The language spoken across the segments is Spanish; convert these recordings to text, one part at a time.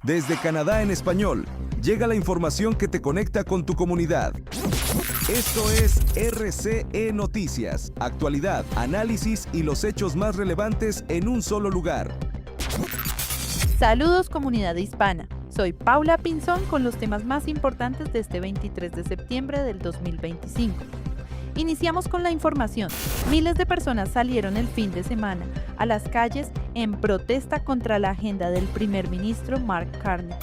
Desde Canadá en español, llega la información que te conecta con tu comunidad. Esto es RCE Noticias, actualidad, análisis y los hechos más relevantes en un solo lugar. Saludos comunidad hispana, soy Paula Pinzón con los temas más importantes de este 23 de septiembre del 2025. Iniciamos con la información. Miles de personas salieron el fin de semana a las calles en protesta contra la agenda del primer ministro Mark Carney.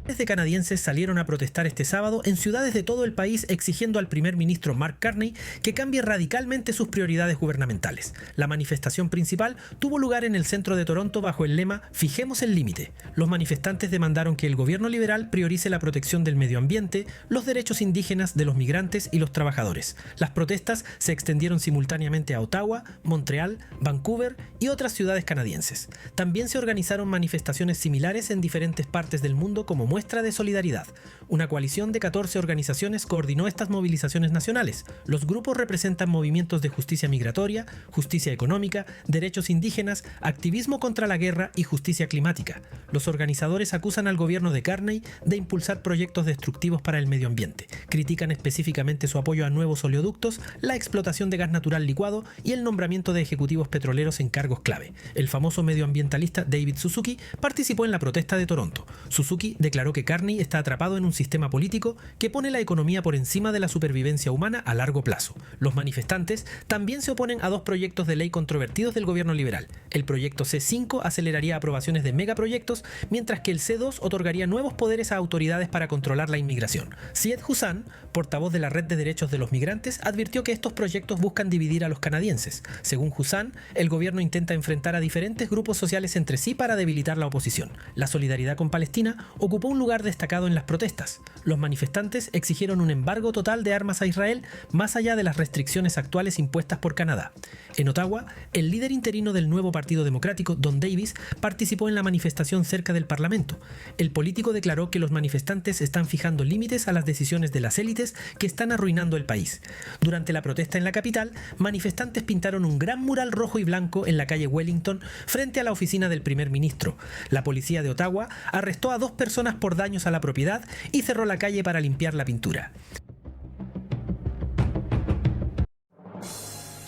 Miles de canadienses salieron a protestar este sábado en ciudades de todo el país exigiendo al primer ministro Mark Carney que cambie radicalmente sus prioridades gubernamentales. La manifestación principal tuvo lugar en el centro de Toronto bajo el lema "Fijemos el límite". Los manifestantes demandaron que el gobierno liberal priorice la protección del medio ambiente, los derechos indígenas de los migrantes y los trabajadores. Las protestas se extendieron simultáneamente a Ottawa, Montreal, Vancouver y otras ciudades canadienses. También se organizaron manifestaciones similares en diferentes partes del mundo como muestra de solidaridad. Una coalición de 14 organizaciones coordinó estas movilizaciones nacionales. Los grupos representan movimientos de justicia migratoria, justicia económica, derechos indígenas, activismo contra la guerra y justicia climática. Los organizadores acusan al gobierno de Carney de impulsar proyectos destructivos para el medio ambiente. Critican específicamente su apoyo a nuevos oleoductos, la explotación de gas natural licuado y el nombramiento de ejecutivos petroleros en cargos clave. El famoso medioambientalista David Suzuki participó en la protesta de Toronto. Suzuki declaró que Carney está atrapado en un sistema político que pone la economía por encima de la supervivencia humana a largo plazo. Los manifestantes también se oponen a dos proyectos de ley controvertidos del gobierno liberal. El proyecto C5 aceleraría aprobaciones de megaproyectos, mientras que el C2 otorgaría nuevos poderes a autoridades para controlar la inmigración. Syed Husan, portavoz de la Red de Derechos de los Migrantes, advirtió que estos proyectos buscan dividir a los canadienses. Según Husan, el gobierno intenta enfrentar a diferentes grupos sociales entre sí para debilitar la oposición. La solidaridad con Palestina ocupó un lugar destacado en las protestas. Los manifestantes exigieron un embargo total de armas a Israel, más allá de las restricciones actuales impuestas por Canadá. En Ottawa, el líder interino del nuevo Partido Democrático, Don Davis, participó en la manifestación cerca del Parlamento. El político declaró que los manifestantes están fijando límites a las decisiones de las élites que están arruinando el país. Durante la protesta en la capital, manifestantes pintaron un gran mural rojo y blanco en la calle Wellington frente a la oficina del primer ministro. La policía de Ottawa arrestó a 2 personas por daños a la propiedad y cerró la calle para limpiar la pintura.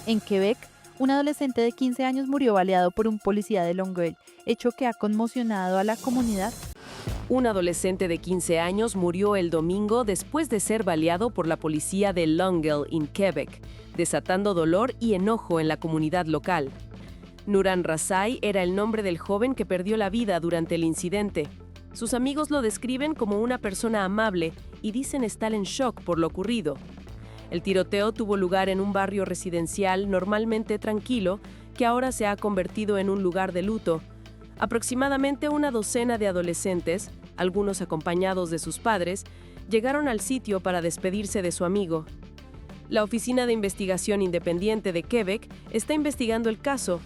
En Quebec, un adolescente de 15 años murió baleado por un policía de Longueuil, hecho que ha conmocionado a la comunidad. Un adolescente de 15 años murió el domingo después de ser baleado por la policía de Longueuil, en Quebec, desatando dolor y enojo en la comunidad local. Nuran Razai era el nombre del joven que perdió la vida durante el incidente. Sus amigos lo describen como una persona amable y dicen estar en shock por lo ocurrido. El tiroteo tuvo lugar en un barrio residencial normalmente tranquilo, que ahora se ha convertido en un lugar de luto. Aproximadamente una docena de adolescentes, algunos acompañados de sus padres, llegaron al sitio para despedirse de su amigo. La Oficina de Investigación Independiente de Quebec está investigando el caso.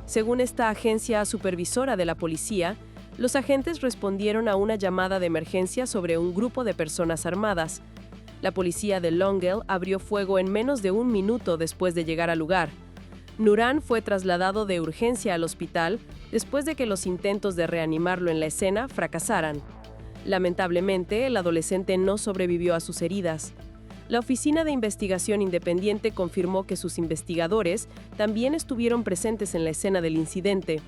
Según esta agencia supervisora de la policía, los agentes respondieron a una llamada de emergencia sobre un grupo de personas armadas. La policía de Longueuil abrió fuego en menos de un minuto después de llegar al lugar. Nuran fue trasladado de urgencia al hospital después de que los intentos de reanimarlo en la escena fracasaran. Lamentablemente, el adolescente no sobrevivió a sus heridas. La Oficina de Investigación Independiente confirmó que sus investigadores también estuvieron presentes en la escena del incidente.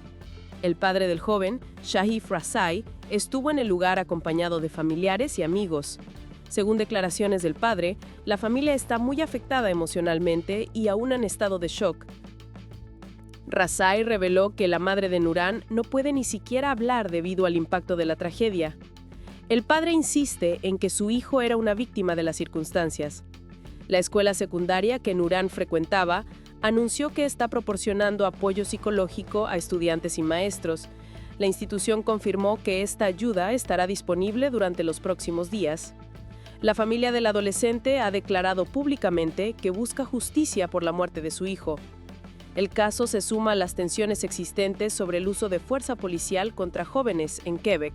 El padre del joven, Shahif Razai, estuvo en el lugar acompañado de familiares y amigos. Según declaraciones del padre, la familia está muy afectada emocionalmente y aún en estado de shock. Razai reveló que la madre de Nuran no puede ni siquiera hablar debido al impacto de la tragedia. El padre insiste en que su hijo era una víctima de las circunstancias. La escuela secundaria que Nuran frecuentaba anunció que está proporcionando apoyo psicológico a estudiantes y maestros. La institución confirmó que esta ayuda estará disponible durante los próximos días. La familia del adolescente ha declarado públicamente que busca justicia por la muerte de su hijo. El caso se suma a las tensiones existentes sobre el uso de fuerza policial contra jóvenes en Quebec.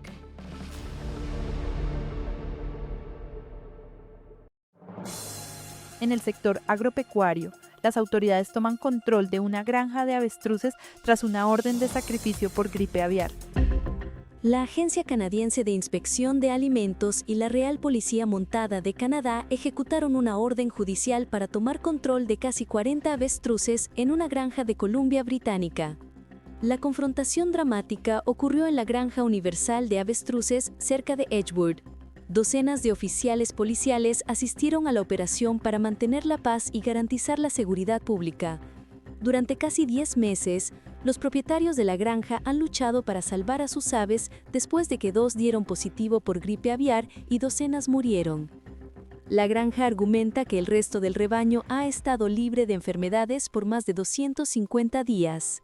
En el sector agropecuario, las autoridades toman control de una granja de avestruces tras una orden de sacrificio por gripe aviar. La Agencia Canadiense de Inspección de Alimentos y la Real Policía Montada de Canadá ejecutaron una orden judicial para tomar control de casi 40 avestruces en una granja de Columbia Británica. La confrontación dramática ocurrió en la Granja Universal de Avestruces cerca de Edgewood. Docenas de oficiales policiales asistieron a la operación para mantener la paz y garantizar la seguridad pública. Durante casi 10 meses, los propietarios de la granja han luchado para salvar a sus aves después de que 2 dieron positivo por gripe aviar y docenas murieron. La granja argumenta que el resto del rebaño ha estado libre de enfermedades por más de 250 días.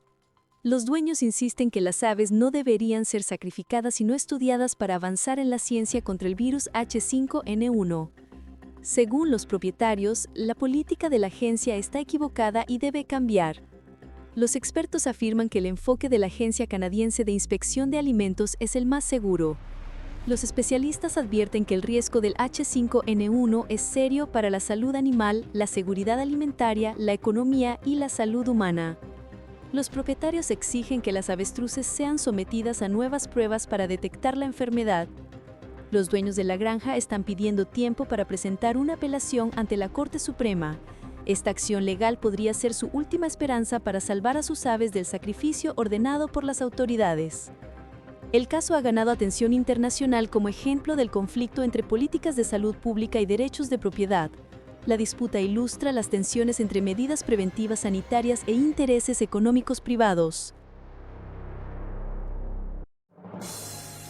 Los dueños insisten que las aves no deberían ser sacrificadas sino estudiadas para avanzar en la ciencia contra el virus H5N1. Según los propietarios, la política de la agencia está equivocada y debe cambiar. Los expertos afirman que el enfoque de la Agencia Canadiense de Inspección de Alimentos es el más seguro. Los especialistas advierten que el riesgo del H5N1 es serio para la salud animal, la seguridad alimentaria, la economía y la salud humana. Los propietarios exigen que las avestruces sean sometidas a nuevas pruebas para detectar la enfermedad. Los dueños de la granja están pidiendo tiempo para presentar una apelación ante la Corte Suprema. Esta acción legal podría ser su última esperanza para salvar a sus aves del sacrificio ordenado por las autoridades. El caso ha ganado atención internacional como ejemplo del conflicto entre políticas de salud pública y derechos de propiedad. La disputa ilustra las tensiones entre medidas preventivas sanitarias e intereses económicos privados.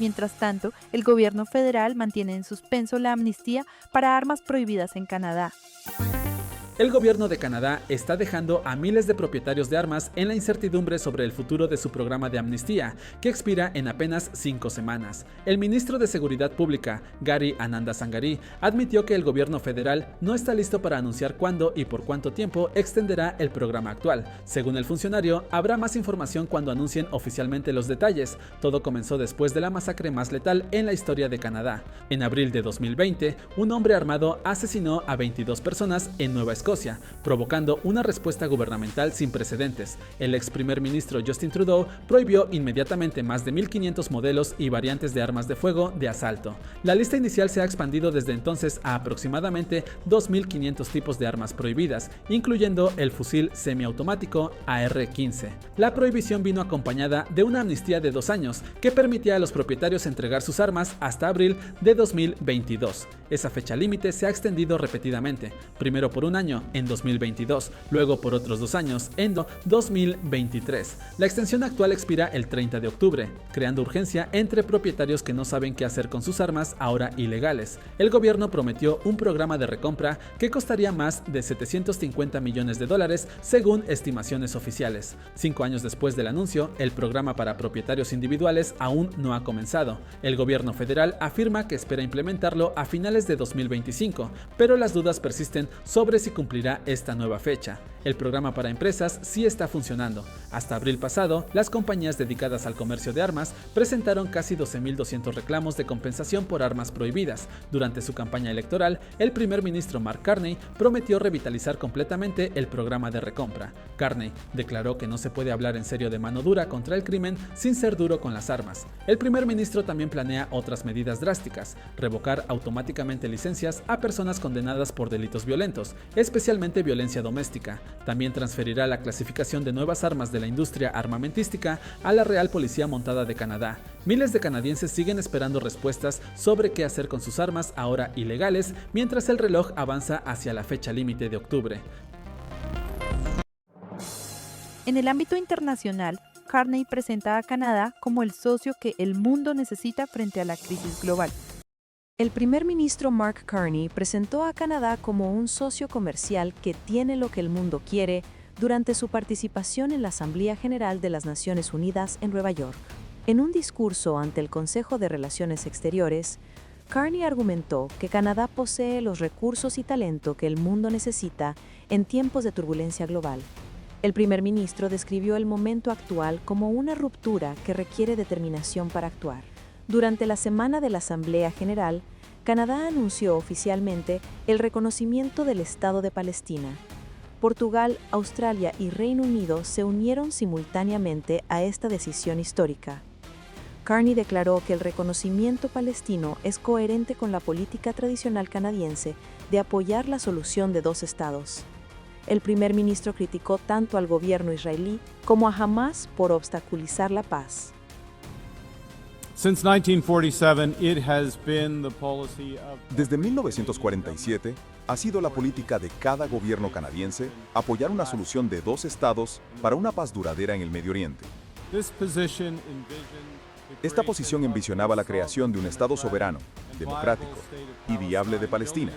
Mientras tanto, el gobierno federal mantiene en suspenso la amnistía para armas prohibidas en Canadá. El gobierno de Canadá está dejando a miles de propietarios de armas en la incertidumbre sobre el futuro de su programa de amnistía, que expira en apenas 5 semanas. El ministro de Seguridad Pública, Gary Anandasangari, admitió que el gobierno federal no está listo para anunciar cuándo y por cuánto tiempo extenderá el programa actual. Según el funcionario, habrá más información cuando anuncien oficialmente los detalles. Todo comenzó después de la masacre más letal en la historia de Canadá. En abril de 2020, un hombre armado asesinó a 22 personas en Nueva Escocia, provocando una respuesta gubernamental sin precedentes. El ex primer ministro Justin Trudeau prohibió inmediatamente más de 1.500 modelos y variantes de armas de fuego de asalto. La lista inicial se ha expandido desde entonces a aproximadamente 2.500 tipos de armas prohibidas, incluyendo el fusil semiautomático AR-15. La prohibición vino acompañada de una amnistía de 2 años que permitía a los propietarios entregar sus armas hasta abril de 2022. Esa fecha límite se ha extendido repetidamente, primero por un año en 2022, luego por otros 2 años en 2023. La extensión actual expira el 30 de octubre, creando urgencia entre propietarios que no saben qué hacer con sus armas ahora ilegales. El gobierno prometió un programa de recompra que costaría más de $750 millones según estimaciones oficiales. 5 años después del anuncio, el programa para propietarios individuales aún no ha comenzado. El gobierno federal afirma que espera implementarlo a finales de 2025, pero las dudas persisten sobre si cumplirá esta nueva fecha. El programa para empresas sí está funcionando. Hasta abril pasado, las compañías dedicadas al comercio de armas presentaron casi 12.200 reclamos de compensación por armas prohibidas. Durante su campaña electoral, el primer ministro Mark Carney prometió revitalizar completamente el programa de recompra. Carney declaró que no se puede hablar en serio de mano dura contra el crimen sin ser duro con las armas. El primer ministro también planea otras medidas drásticas: revocar automáticamente licencias a personas condenadas por delitos violentos, especialmente violencia doméstica. También transferirá la clasificación de nuevas armas de la industria armamentística a la Real Policía Montada de Canadá. Miles de canadienses siguen esperando respuestas sobre qué hacer con sus armas ahora ilegales, mientras el reloj avanza hacia la fecha límite de octubre. En el ámbito internacional, Carney presenta a Canadá como el socio que el mundo necesita frente a la crisis global. El primer ministro Mark Carney presentó a Canadá como un socio comercial que tiene lo que el mundo quiere durante su participación en la Asamblea General de las Naciones Unidas en Nueva York. En un discurso ante el Consejo de Relaciones Exteriores, Carney argumentó que Canadá posee los recursos y talento que el mundo necesita en tiempos de turbulencia global. El primer ministro describió el momento actual como una ruptura que requiere determinación para actuar. Durante la semana de la Asamblea General, Canadá anunció oficialmente el reconocimiento del Estado de Palestina. Portugal, Australia y Reino Unido se unieron simultáneamente a esta decisión histórica. Carney declaró que el reconocimiento palestino es coherente con la política tradicional canadiense de apoyar la solución de dos estados. El primer ministro criticó tanto al gobierno israelí como a Hamás por obstaculizar la paz. Desde 1947, ha sido la política de cada gobierno canadiense apoyar una solución de dos estados para una paz duradera en el Medio Oriente. Esta posición envisionaba la creación de un Estado soberano, democrático y viable de Palestina,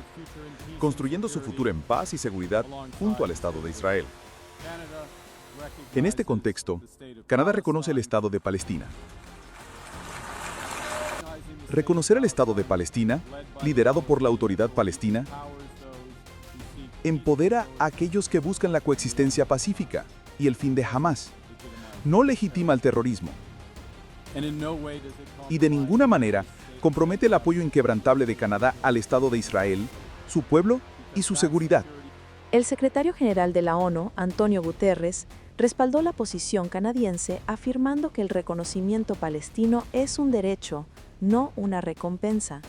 construyendo su futuro en paz y seguridad junto al Estado de Israel. En este contexto, Canadá reconoce el Estado de Palestina. Reconocer el Estado de Palestina, liderado por la Autoridad Palestina, empodera a aquellos que buscan la coexistencia pacífica y el fin de Hamás. No legitima el terrorismo. Y de ninguna manera compromete el apoyo inquebrantable de Canadá al Estado de Israel, su pueblo y su seguridad. El secretario general de la ONU, Antonio Guterres, respaldó la posición canadiense afirmando que el reconocimiento palestino es un derecho, no una recompensa.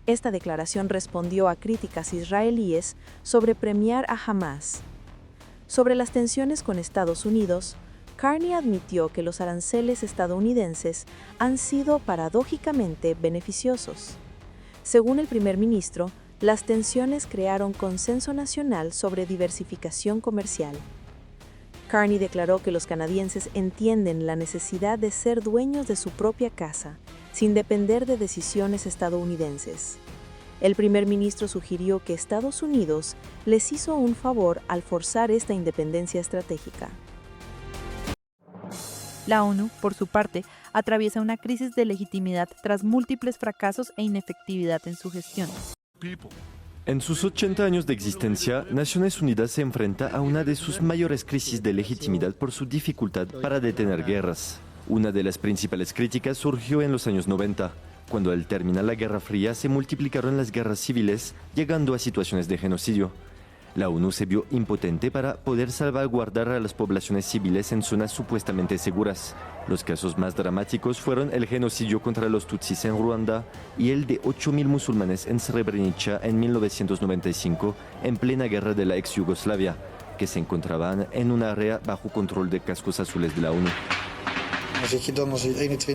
Esta declaración respondió a críticas israelíes sobre premiar a Hamás. Sobre las tensiones con Estados Unidos, Carney admitió que los aranceles estadounidenses han sido paradójicamente beneficiosos. Según el primer ministro, las tensiones crearon consenso nacional sobre diversificación comercial. Carney declaró que los canadienses entienden la necesidad de ser dueños de su propia casa, sin depender de decisiones estadounidenses. El primer ministro sugirió que Estados Unidos les hizo un favor al forzar esta independencia estratégica. La ONU, por su parte, atraviesa una crisis de legitimidad tras múltiples fracasos e inefectividad en su gestión. En sus 80 años de existencia, Naciones Unidas se enfrenta a una de sus mayores crisis de legitimidad por su dificultad para detener guerras. Una de las principales críticas surgió en los años 90, cuando al terminar la Guerra Fría se multiplicaron las guerras civiles, llegando a situaciones de genocidio. La ONU se vio impotente para poder salvaguardar a las poblaciones civiles en zonas supuestamente seguras. Los casos más dramáticos fueron el genocidio contra los Tutsis en Ruanda y el de 8.000 musulmanes en Srebrenica en 1995, en plena guerra de la ex-Yugoslavia, que se encontraban en un área bajo control de cascos azules de la ONU.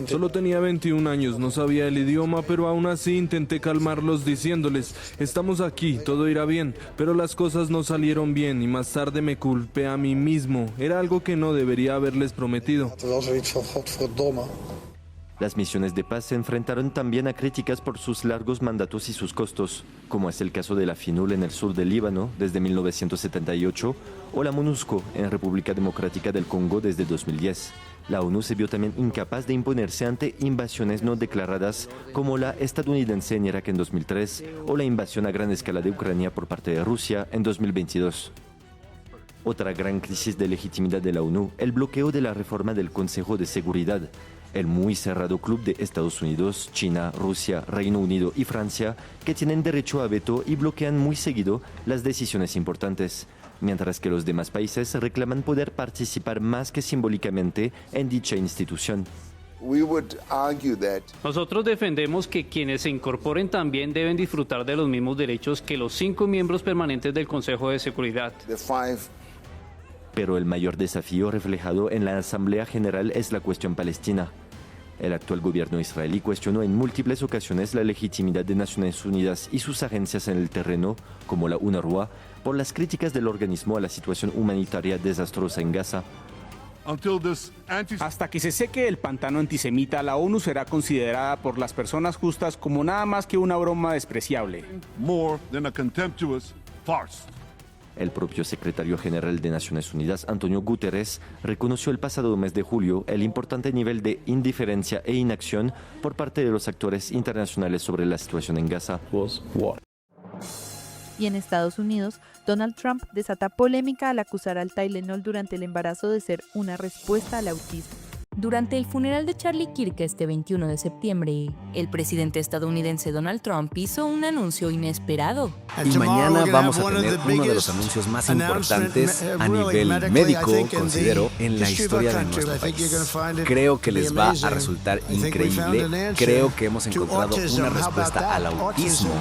Solo tenía 21 años, no sabía el idioma, pero aún así intenté calmarlos diciéndoles, estamos aquí, todo irá bien, pero las cosas no salieron bien y más tarde me culpé a mí mismo, era algo que no debería haberles prometido. Las misiones de paz se enfrentaron también a críticas por sus largos mandatos y sus costos, como es el caso de la FINUL en el sur del Líbano desde 1978 o la MONUSCO en República Democrática del Congo desde 2010. La ONU se vio también incapaz de imponerse ante invasiones no declaradas como la estadounidense en Irak en 2003 o la invasión a gran escala de Ucrania por parte de Rusia en 2022. Otra gran crisis de legitimidad de la ONU, el bloqueo de la reforma del Consejo de Seguridad. El muy cerrado club de Estados Unidos, China, Rusia, Reino Unido y Francia, que tienen derecho a veto y bloquean muy seguido las decisiones importantes, mientras que los demás países reclaman poder participar más que simbólicamente en dicha institución. Nosotros defendemos que quienes se incorporen también deben disfrutar de los mismos derechos que los 5 miembros permanentes del Consejo de Seguridad. Pero el mayor desafío reflejado en la Asamblea General es la cuestión palestina. El actual gobierno israelí cuestionó en múltiples ocasiones la legitimidad de Naciones Unidas y sus agencias en el terreno, como la UNRWA, por las críticas del organismo a la situación humanitaria desastrosa en Gaza. Hasta que se seque el pantano antisemita, la ONU será considerada por las personas justas como nada más que una broma despreciable. El propio secretario general de Naciones Unidas, Antonio Guterres, reconoció el pasado mes de julio el importante nivel de indiferencia e inacción por parte de los actores internacionales sobre la situación en Gaza. Y en Estados Unidos, Donald Trump desata polémica al acusar al Tylenol durante el embarazo de ser una respuesta al autismo. Durante el funeral de Charlie Kirk este 21 de septiembre, el presidente estadounidense Donald Trump hizo un anuncio inesperado. Y mañana vamos a tener uno de los anuncios más importantes a nivel médico, considero, en la historia de nuestro país. Creo que les va a resultar increíble. Creo que hemos encontrado una respuesta al autismo.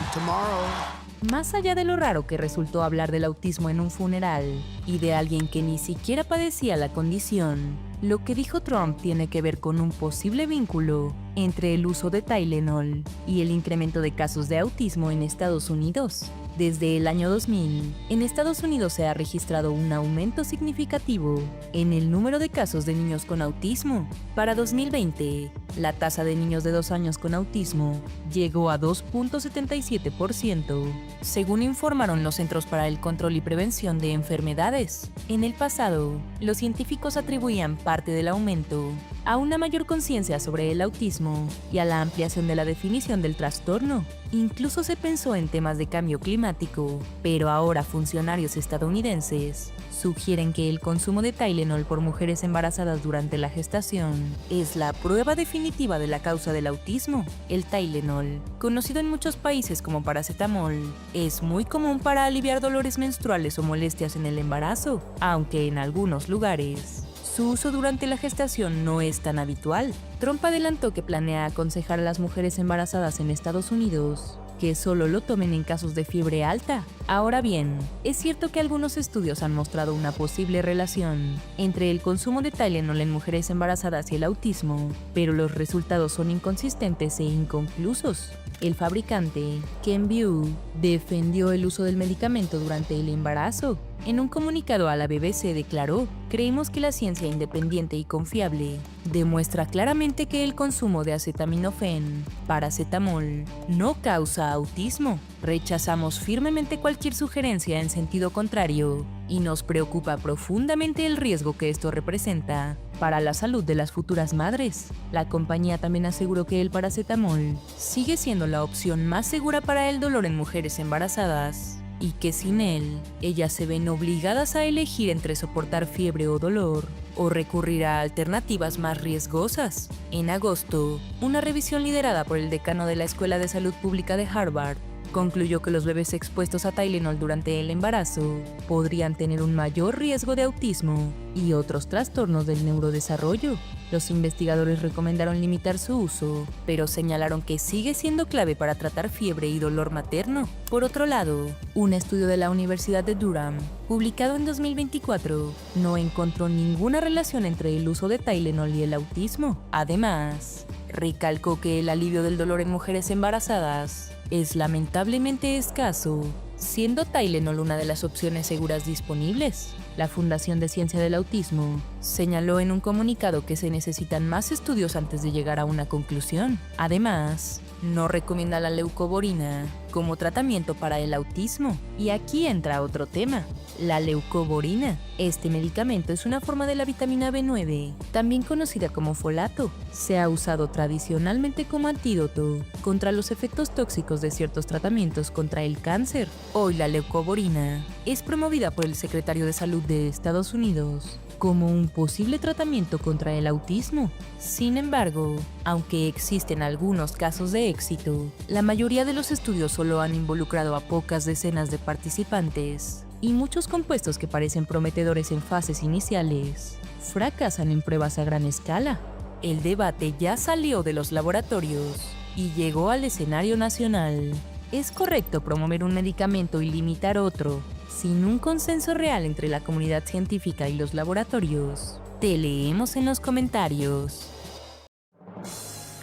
Más allá de lo raro que resultó hablar del autismo en un funeral y de alguien que ni siquiera padecía la condición, lo que dijo Trump tiene que ver con un posible vínculo entre el uso de Tylenol y el incremento de casos de autismo en Estados Unidos. Desde el año 2000, en Estados Unidos se ha registrado un aumento significativo en el número de casos de niños con autismo. Para 2020, la tasa de niños de 2 años con autismo llegó a 2.77%, según informaron los Centros para el Control y Prevención de Enfermedades. En el pasado, los científicos atribuían parte del aumento a una mayor conciencia sobre el autismo y a la ampliación de la definición del trastorno. Incluso se pensó en temas de cambio climático, pero ahora funcionarios estadounidenses sugieren que el consumo de Tylenol por mujeres embarazadas durante la gestación es la prueba definitiva de la causa del autismo. El Tylenol, conocido en muchos países como paracetamol, es muy común para aliviar dolores menstruales o molestias en el embarazo, aunque en algunos lugares su uso durante la gestación no es tan habitual. Trump adelantó que planea aconsejar a las mujeres embarazadas en Estados Unidos que solo lo tomen en casos de fiebre alta. Ahora bien, es cierto que algunos estudios han mostrado una posible relación entre el consumo de Tylenol en mujeres embarazadas y el autismo, pero los resultados son inconsistentes e inconclusos. El fabricante, Kenvue, defendió el uso del medicamento durante el embarazo. En un comunicado a la BBC declaró: "Creemos que la ciencia independiente y confiable demuestra claramente que el consumo de acetaminofén, paracetamol, no causa autismo. Rechazamos firmemente cualquier sugerencia en sentido contrario y nos preocupa profundamente el riesgo que esto representa para la salud de las futuras madres". La compañía también aseguró que el paracetamol sigue siendo la opción más segura para el dolor en mujeres embarazadas y que sin él, ellas se ven obligadas a elegir entre soportar fiebre o dolor o recurrir a alternativas más riesgosas. En agosto, una revisión liderada por el decano de la Escuela de Salud Pública de Harvard concluyó que los bebés expuestos a Tylenol durante el embarazo podrían tener un mayor riesgo de autismo y otros trastornos del neurodesarrollo. Los investigadores recomendaron limitar su uso, pero señalaron que sigue siendo clave para tratar fiebre y dolor materno. Por otro lado, un estudio de la Universidad de Durham, publicado en 2024, no encontró ninguna relación entre el uso de Tylenol y el autismo. Además, recalcó que el alivio del dolor en mujeres embarazadas es lamentablemente escaso, siendo Tylenol una de las opciones seguras disponibles. La Fundación de Ciencia del Autismo señaló en un comunicado que se necesitan más estudios antes de llegar a una conclusión. Además, no recomienda la leucovorina como tratamiento para el autismo. Y aquí entra otro tema: la leucovorina. Este medicamento es una forma de la vitamina B9, también conocida como folato. Se ha usado tradicionalmente como antídoto contra los efectos tóxicos de ciertos tratamientos contra el cáncer. Hoy la leucovorina es promovida por el secretario de Salud de Estados Unidos como un posible tratamiento contra el autismo. Sin embargo, aunque existen algunos casos de éxito, la mayoría de los estudios solo han involucrado a pocas decenas de participantes, y muchos compuestos que parecen prometedores en fases iniciales fracasan en pruebas a gran escala. El debate ya salió de los laboratorios y llegó al escenario nacional. ¿Es correcto promover un medicamento y limitar otro sin un consenso real entre la comunidad científica y los laboratorios? Te leemos en los comentarios.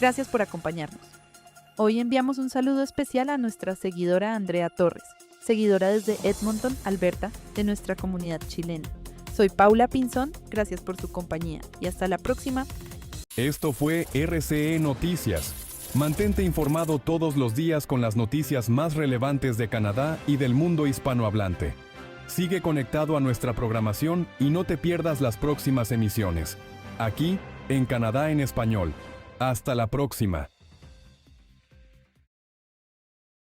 Gracias por acompañarnos. Hoy enviamos un saludo especial a nuestra seguidora Andrea Torres, seguidora desde Edmonton, Alberta, de nuestra comunidad chilena. Soy Paula Pinzón, gracias por su compañía y hasta la próxima. Esto fue RCE Noticias. Mantente informado todos los días con las noticias más relevantes de Canadá y del mundo hispanohablante. Sigue conectado a nuestra programación y no te pierdas las próximas emisiones. Aquí, en Canadá en Español. Hasta la próxima.